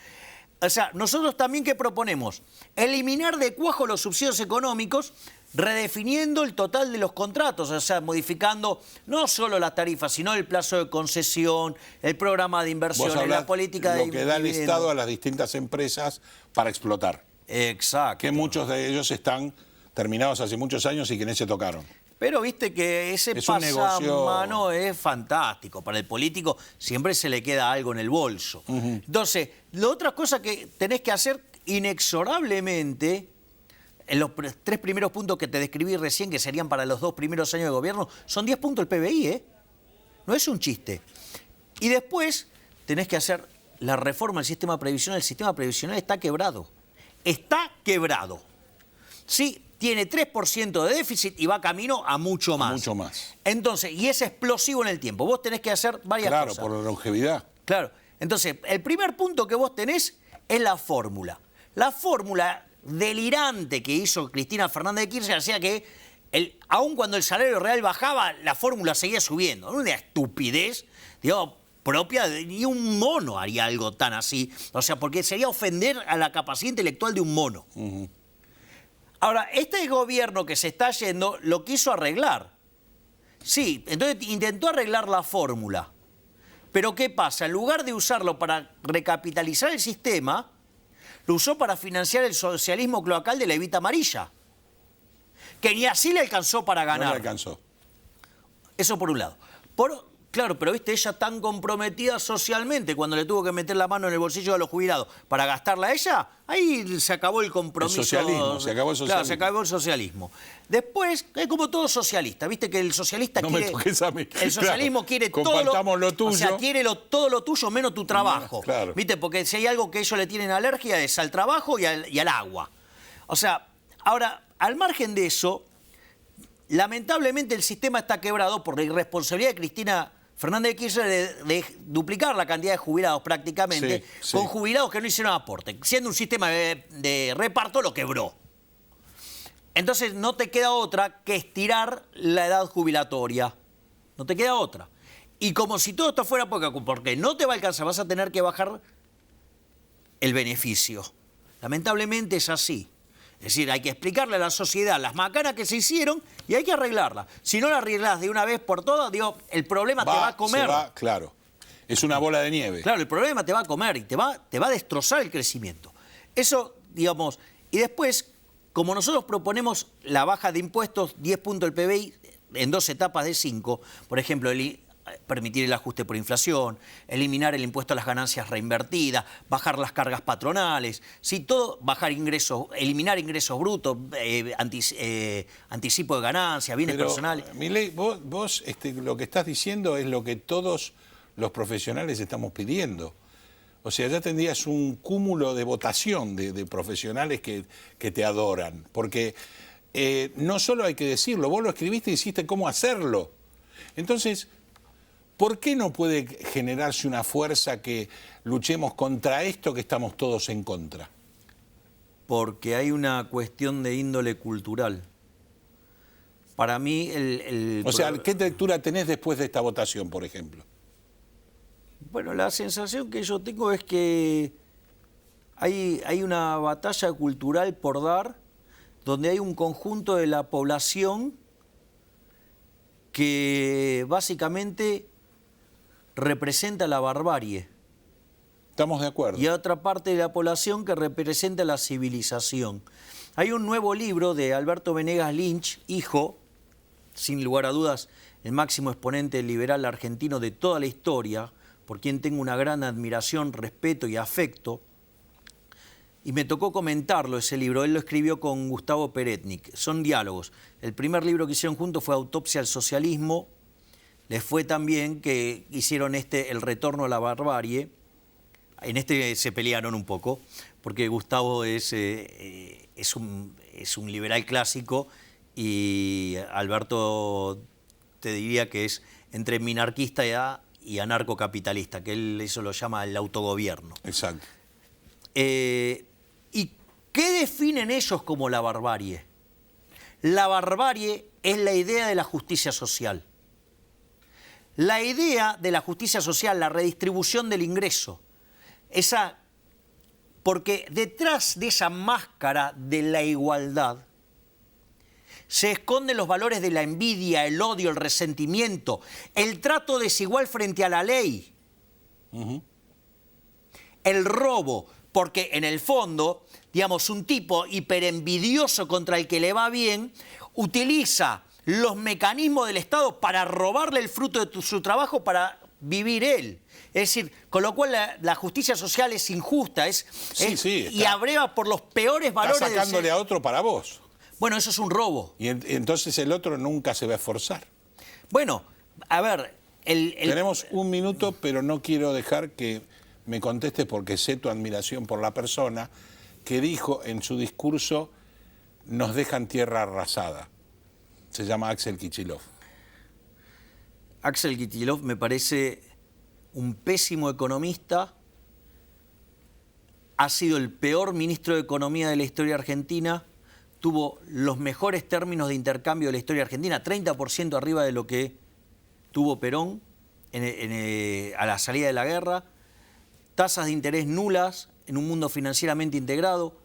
O sea, nosotros también, ¿qué proponemos? Eliminar de cuajo los subsidios económicos, redefiniendo el total de los contratos, o sea, modificando no solo las tarifas, sino el plazo de concesión, el programa de inversiones, la política de... Lo que da el Estado a las distintas empresas para explotar. Exacto. Que muchos de ellos están terminados hace muchos años y que ni se tocaron. Pero viste que ese pasamano es fantástico. Para el político siempre se le queda algo en el bolso. Entonces, la otra cosa que tenés que hacer inexorablemente, en los 3 primeros puntos que te describí recién, que serían para los 2 primeros años de gobierno, son 10 puntos el PBI, ¿eh? No es un chiste. Y después tenés que hacer la reforma del sistema previsional. El sistema previsional está quebrado. Está quebrado. Sí, tiene 3% de déficit y va camino a mucho más. Mucho más. Entonces, y es explosivo en el tiempo. Vos tenés que hacer varias cosas. Claro, por la longevidad. Claro. Entonces, el primer punto que vos tenés es la fórmula. La fórmula delirante que hizo Cristina Fernández de Kirchner hacía que, aun cuando el salario real bajaba, la fórmula seguía subiendo. Una estupidez, digo, propia de ni un mono haría algo tan así. O sea, porque sería ofender a la capacidad intelectual de un mono. Ahora, este gobierno que se está yendo lo quiso arreglar. Sí, entonces intentó arreglar la fórmula. Pero ¿qué pasa? En lugar de usarlo para recapitalizar el sistema, lo usó para financiar el socialismo cloacal de la Evita Amarilla, que ni así le alcanzó para ganar. No le alcanzó. Eso por un lado. Claro, pero viste, ella tan comprometida socialmente, cuando le tuvo que meter la mano en el bolsillo de los jubilados para gastarla a ella, ahí se acabó el compromiso. El socialismo, se acabó el socialismo. Claro, se acabó el socialismo. Después, es como todo socialista, viste que el socialista quiere... Me toques a mí. El socialismo claro, quiere compartamos lo tuyo. O sea, quiere todo lo tuyo menos tu trabajo. Claro. Viste, porque si hay algo que ellos le tienen alergia es al trabajo y al agua. O sea, ahora, al margen de eso, lamentablemente el sistema está quebrado por la irresponsabilidad de Cristina Fernández de Kirchner de duplicar la cantidad de jubilados prácticamente, sí. con jubilados que no hicieron aporte. Siendo un sistema de reparto, lo quebró. Entonces no te queda otra que estirar la edad jubilatoria. No te queda otra. Y como si todo esto fuera porque no te va a alcanzar, vas a tener que bajar el beneficio. Lamentablemente es así. Es decir, hay que explicarle a la sociedad las macanas que se hicieron y hay que arreglarlas. Si no la arreglás de una vez por todas, digo, el problema te va a comer. Claro. Es una bola de nieve. Claro, el problema te va a comer y te va a destrozar el crecimiento. Eso, digamos, y después, como nosotros proponemos la baja de impuestos, 10 puntos del PBI, en 2 etapas de 5, por ejemplo, permitir el ajuste por inflación, eliminar el impuesto a las ganancias reinvertidas, bajar las cargas patronales, ¿sí? Todo, bajar ingresos, eliminar ingresos brutos, anticipo de ganancias, bienes personales. Milei, vos lo que estás diciendo es lo que todos los profesionales estamos pidiendo. O sea, ya tendrías un cúmulo de votación de profesionales que te adoran. Porque no solo hay que decirlo, vos lo escribiste y hiciste cómo hacerlo. Entonces, ¿por qué no puede generarse una fuerza que luchemos contra esto que estamos todos en contra? Porque hay una cuestión de índole cultural. Para mí, O sea, ¿qué lectura tenés después de esta votación, por ejemplo? Bueno, la sensación que yo tengo es que hay una batalla cultural por dar, donde hay un conjunto de la población que básicamente representa la barbarie. Estamos de acuerdo. Y otra parte de la población que representa la civilización. Hay un nuevo libro de Alberto Venegas Lynch, hijo, sin lugar a dudas, el máximo exponente liberal argentino de toda la historia, por quien tengo una gran admiración, respeto y afecto. Y me tocó comentarlo ese libro, él lo escribió con Gustavo Peretnik, son diálogos. El primer libro que hicieron juntos fue Autopsia al socialismo, les fue tan bien que hicieron El retorno a la barbarie. En este se pelearon un poco, porque Gustavo es un liberal clásico y Alberto te diría que es entre minarquista y anarcocapitalista, que él eso lo llama el autogobierno. Exacto. ¿Y qué definen ellos como la barbarie? La barbarie es la idea de la justicia social. La idea de la justicia social, la redistribución del ingreso. Porque detrás de esa máscara de la igualdad se esconden los valores de la envidia, el odio, el resentimiento, el trato desigual frente a la ley, el robo, porque en el fondo, digamos, un tipo hiperenvidioso contra el que le va bien utiliza los mecanismos del Estado para robarle el fruto de su trabajo para vivir él. Es decir, con lo cual la justicia social es injusta y abreva por los peores valores. Está sacándole a otro para vos. Bueno, eso es un robo. Y entonces el otro nunca se va a esforzar. Bueno, a ver... Tenemos un minuto, pero no quiero dejar que me contestes porque sé tu admiración por la persona que dijo en su discurso, nos dejan tierra arrasada. Se llama Axel Kicillof. Axel Kicillof me parece un pésimo economista, ha sido el peor ministro de Economía de la historia argentina, tuvo los mejores términos de intercambio de la historia argentina, 30% arriba de lo que tuvo Perón a la salida de la guerra, tasas de interés nulas en un mundo financieramente integrado.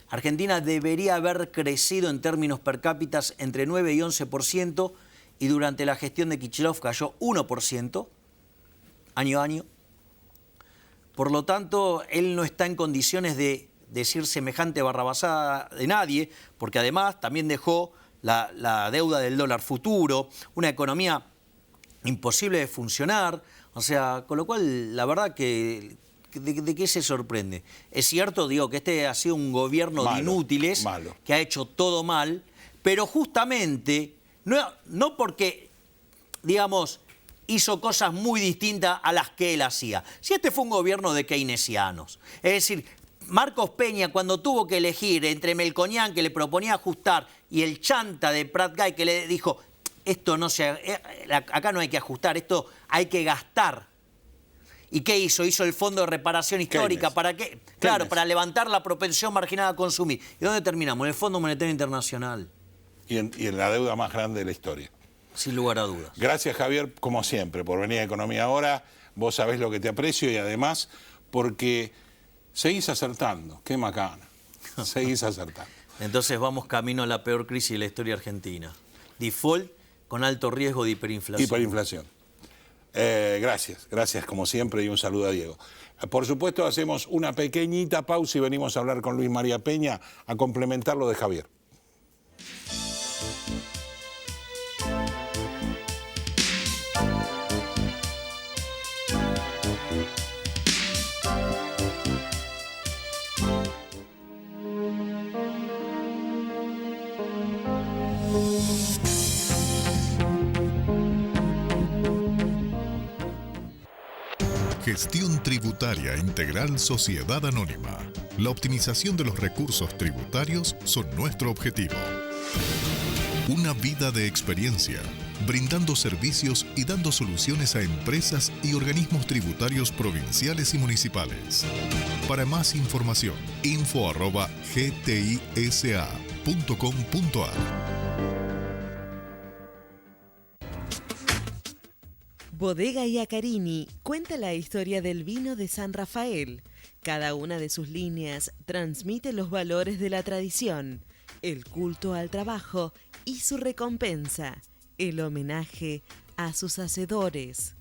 Argentina debería haber crecido en términos per cápita entre 9 y 11%, y durante la gestión de Kicillof cayó 1%, año a año. Por lo tanto, él no está en condiciones de decir semejante barrabasada de nadie, porque además también dejó la deuda del dólar futuro, una economía imposible de funcionar, o sea, con lo cual, la verdad que ¿de qué se sorprende? Es cierto, digo, que este ha sido un gobierno de inútiles, que ha hecho todo mal, pero justamente, no porque, digamos, hizo cosas muy distintas a las que él hacía. Si este fue un gobierno de keynesianos, es decir, Marcos Peña, cuando tuvo que elegir entre Melconian, que le proponía ajustar, y el chanta de Prat Guy, que le dijo, esto no acá no hay que ajustar, esto hay que gastar. ¿Y qué hizo? Hizo el Fondo de Reparación Histórica. Keynes. ¿Para qué? Claro, para levantar la propensión marginal a consumir. ¿Y dónde terminamos? En el Fondo Monetario Internacional. Y en la deuda más grande de la historia. Sin lugar a dudas. Gracias, Javier, como siempre, por venir a Economía Ahora. Vos sabés lo que te aprecio y además porque seguís acertando. Qué macana. Seguís acertando. Entonces vamos camino a la peor crisis de la historia argentina. Default con alto riesgo de hiperinflación. Hiperinflación. Gracias como siempre y un saludo a Diego. Por supuesto hacemos una pequeñita pausa y venimos a hablar con Luis María Peña a complementar lo de Javier. Gestión Tributaria Integral Sociedad Anónima. La optimización de los recursos tributarios son nuestro objetivo. Una vida de experiencia, brindando servicios y dando soluciones a empresas y organismos tributarios provinciales y municipales. Para más información, info@gtisa.com.ar. Bodega Iacarini cuenta la historia del vino de San Rafael. Cada una de sus líneas transmite los valores de la tradición, el culto al trabajo y su recompensa, el homenaje a sus hacedores.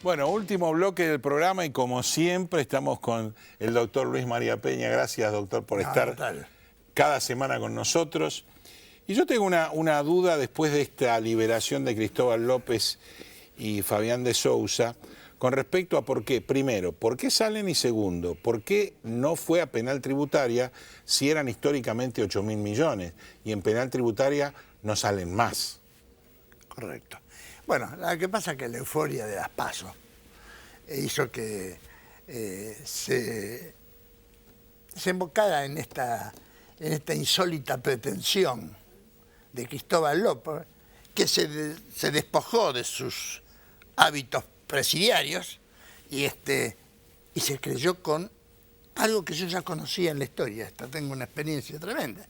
Bueno, último bloque del programa y como siempre estamos con el doctor Luis María Peña. Gracias, doctor, por estar cada semana con nosotros. Y yo tengo una duda después de esta liberación de Cristóbal López y Fabián de Sousa con respecto a por qué. Primero, ¿por qué salen? Y segundo, ¿por qué no fue a penal tributaria si eran históricamente 8.000 millones? Y en penal tributaria no salen más. Correcto. Bueno, lo que pasa es que la euforia de las PASO hizo que se embocara en esta insólita pretensión de Cristóbal López, que se despojó de sus hábitos presidiarios y se creyó con algo que yo ya conocía en la historia. Tengo una experiencia tremenda.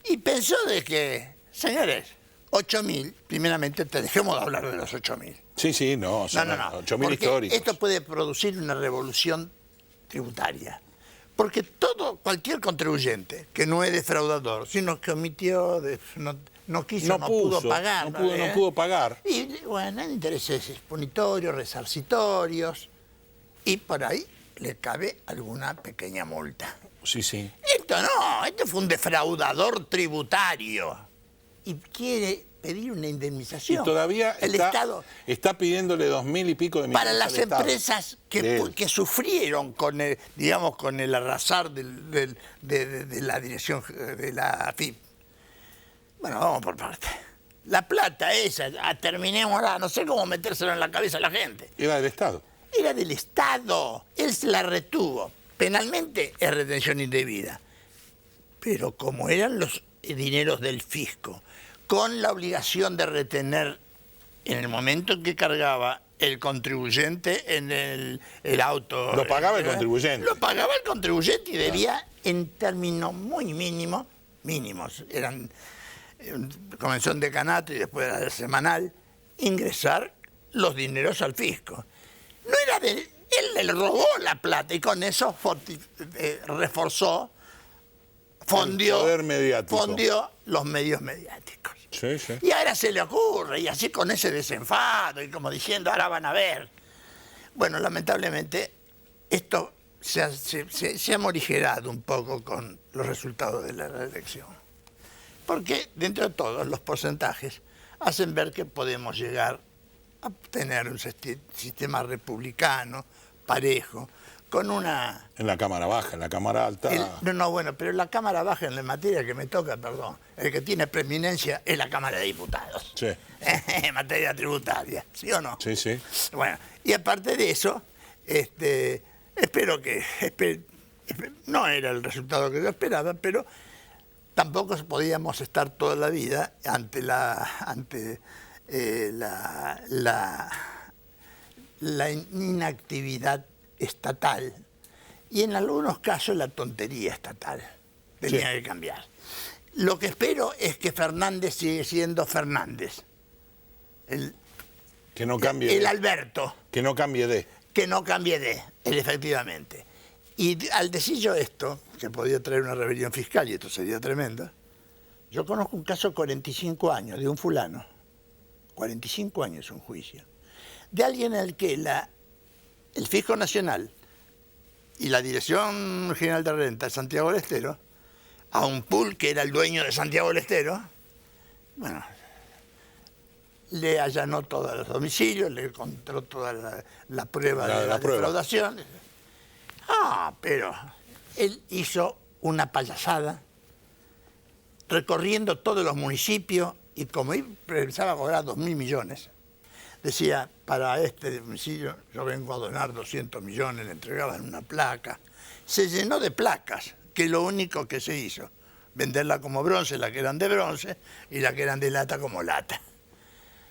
Y pensó de que, señores, 8.000, primeramente dejemos de hablar de los 8.000. Sí, no, son 8.000 históricos. Esto puede producir una revolución tributaria. Porque cualquier contribuyente que no es defraudador, sino que omitió, no pudo pagar. No pudo pagar. Y bueno, hay intereses punitorios, resarcitorios, y por ahí le cabe alguna pequeña multa. Sí. Esto fue un defraudador tributario. Y quiere pedir una indemnización. Y todavía el Estado está pidiéndole 2.000 y pico de millones para las empresas que sufrieron con el arrasar de la dirección de la AFIP. Bueno, vamos por parte. La plata esa, terminémosla, no sé cómo metérselo en la cabeza a la gente. Era del Estado. Era del Estado. Él se la retuvo. Penalmente es retención indebida. Pero como eran los dineros del fisco, con la obligación de retener en el momento en que cargaba el contribuyente en el auto. Lo pagaba el contribuyente. Lo pagaba el contribuyente y debía, en términos muy mínimos, eran comenzó en decanato y después era semanal, ingresar los dineros al fisco. No era él le robó la plata y con eso reforzó, fondió los medios mediáticos. Sí. Y ahora se le ocurre, y así con ese desenfado, y como diciendo, ahora van a ver. Bueno, lamentablemente, esto se ha morigerado un poco con los resultados de la reelección. Porque, dentro de todos, los porcentajes hacen ver que podemos llegar a tener un sistema republicano, parejo, con una... En la Cámara Baja, en la Cámara Alta... pero en la Cámara Baja, en la materia que me toca, el que tiene preeminencia es la Cámara de Diputados. Sí. En materia tributaria, ¿sí o no? Sí. Bueno, y aparte de eso, espero que... no era el resultado que yo esperaba, pero tampoco podíamos estar toda la vida ante la inactividad estatal y en algunos casos la tontería estatal. Tenía que cambiar. Lo que espero es que Fernández sigue siendo Fernández. Que no cambie el Alberto. Que no cambie de. Que no cambie de, efectivamente. Y al decir yo esto, que podía traer una rebelión fiscal y esto sería tremendo, yo conozco un caso de 45 años de un fulano, 45 años un juicio, de alguien al que el Fisco Nacional y la Dirección General de Renta de Santiago del Estero a un pool que era el dueño de Santiago del Estero. Bueno, le allanó todos los domicilios, le encontró toda la prueba de la defraudación. Pero él hizo una payasada recorriendo todos los municipios y como él pensaba cobrar 2.000 millones, decía, para este municipio yo vengo a donar 200 millones, le entregaban una placa. Se llenó de placas, que es lo único que se hizo. Venderla como bronce, la que eran de bronce, y la que eran de lata como lata.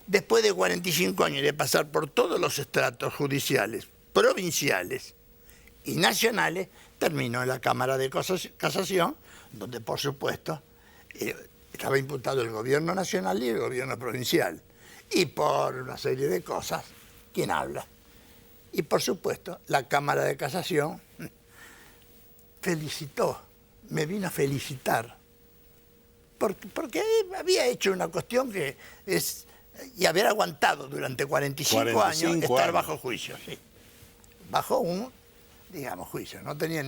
Después de 45 años de pasar por todos los estratos judiciales, provinciales y nacionales, terminó en la Cámara de Casación, donde por supuesto estaba imputado el gobierno nacional y el gobierno provincial. Y por una serie de cosas, ¿quién habla? Y por supuesto, la Cámara de Casación me vino a felicitar, porque había hecho una cuestión que es, y haber aguantado durante 45 años estar bajo juicio, sí. Bajo un, digamos, juicio, no tenía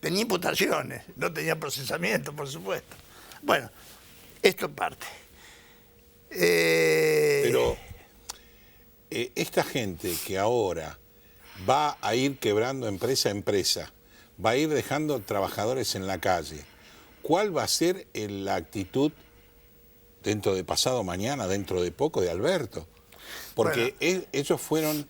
tenía imputaciones, no tenía procesamiento, por supuesto. Bueno, esto parte. Pero esta gente que ahora va a ir quebrando empresa a empresa, va a ir dejando trabajadores en la calle, ¿cuál va a ser la actitud dentro de pasado mañana, dentro de poco, de Alberto? Porque ellos fueron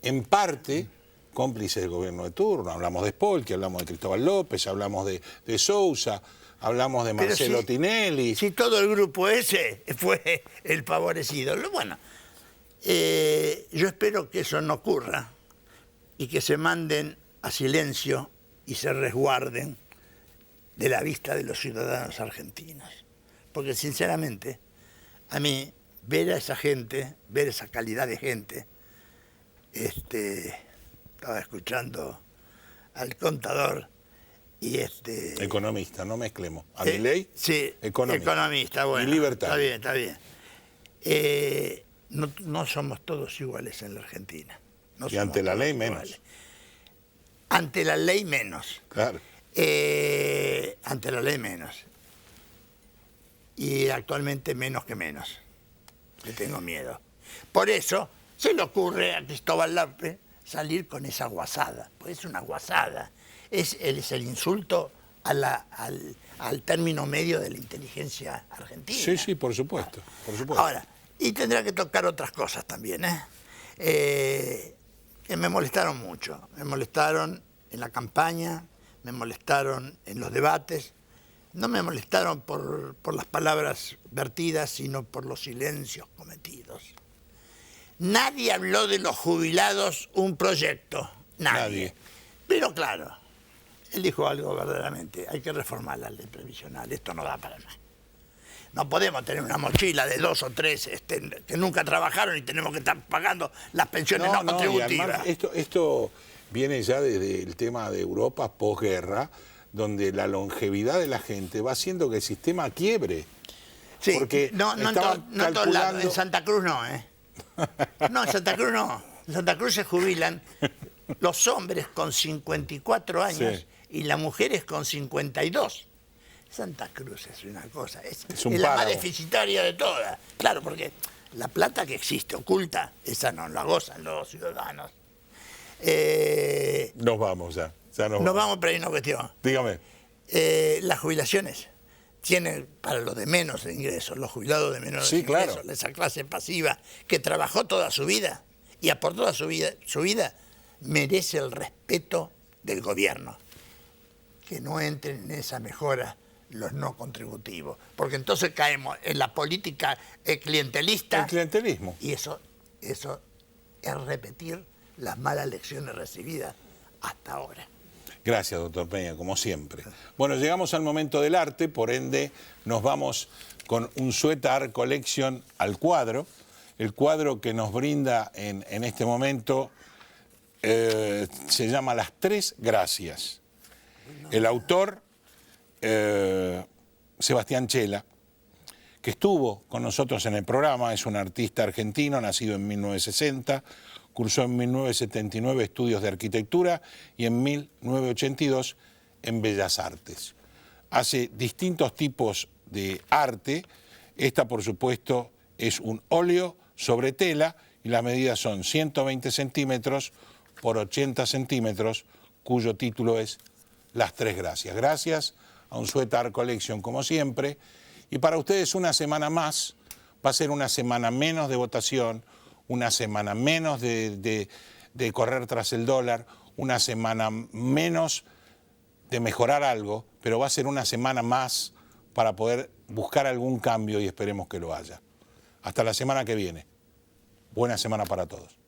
en parte cómplices del gobierno de turno. Hablamos de Spolky, hablamos de Cristóbal López, hablamos de Sousa, hablamos de Marcelo Tinelli. Si todo el grupo ese fue el favorecido. Bueno, yo espero que eso no ocurra y que se manden a silencio y se resguarden de la vista de los ciudadanos argentinos. Porque sinceramente, a mí, ver a esa gente, ver esa calidad de gente, estaba escuchando al contador y Economista, no mezclemos. ¿A Milei? Sí, economista, bueno. Y libertad. Está bien. No somos todos iguales en la Argentina. Y ante la ley menos. Ante la ley menos. Claro. Ante la ley menos. Y actualmente menos que menos. Le tengo miedo. Por eso se le ocurre a Cristóbal López salir con esa guasada. Pues es una guasada. Es el insulto al término medio de la inteligencia argentina. Sí, por supuesto. Ahora, y tendrá que tocar otras cosas también, que me molestaron mucho. Me molestaron en la campaña, me molestaron en los debates. No me molestaron por las palabras vertidas, sino por los silencios cometidos. Nadie habló de los jubilados un proyecto. Nadie. Pero claro, él dijo algo verdaderamente. Hay que reformar la ley previsional. Esto no da para más. No podemos tener una mochila de 2 o 3 que nunca trabajaron y tenemos que estar pagando las pensiones no contributivas. Y además, esto viene ya desde el tema de Europa posguerra, donde la longevidad de la gente va haciendo que el sistema quiebre. Sí, porque no en todos lados. En Santa Cruz no, No, en Santa Cruz no. En Santa Cruz se jubilan los hombres con 54 años y las mujeres con 52. Santa Cruz es una cosa, es la más deficitaria de todas. Claro, porque la plata que existe oculta, esa no la gozan los ciudadanos. Nos vamos ya. Nos vamos, pero hay una cuestión. Dígame. Las jubilaciones tienen para los de menos ingresos, los jubilados de menos ingresos, claro. Esa clase pasiva que trabajó toda su vida y aportó toda su vida, merece el respeto del gobierno. Que no entren en esa mejora los no contributivos, porque entonces caemos en la política clientelista. El clientelismo. Y eso es repetir las malas lecciones recibidas hasta ahora. Gracias, doctor Peña, como siempre. Bueno, llegamos al momento del arte, por ende nos vamos con un Sueta Art Collection al cuadro. El cuadro que nos brinda en este momento se llama Las Tres Gracias. El autor, Sebastián Chela, que estuvo con nosotros en el programa, es un artista argentino, nacido en 1960, cursó en 1979 estudios de arquitectura y en 1982 en Bellas Artes. hace distintos tipos de arte. Esta, por supuesto, es un óleo sobre tela y las medidas son 120 centímetros por 80 centímetros, cuyo título es Las Tres Gracias. Gracias a Unzueta Art Collection, como siempre. Y para ustedes una semana más, va a ser una semana menos de votación, una semana menos de correr tras el dólar, una semana menos de mejorar algo, pero va a ser una semana más para poder buscar algún cambio y esperemos que lo haya. Hasta la semana que viene. Buena semana para todos.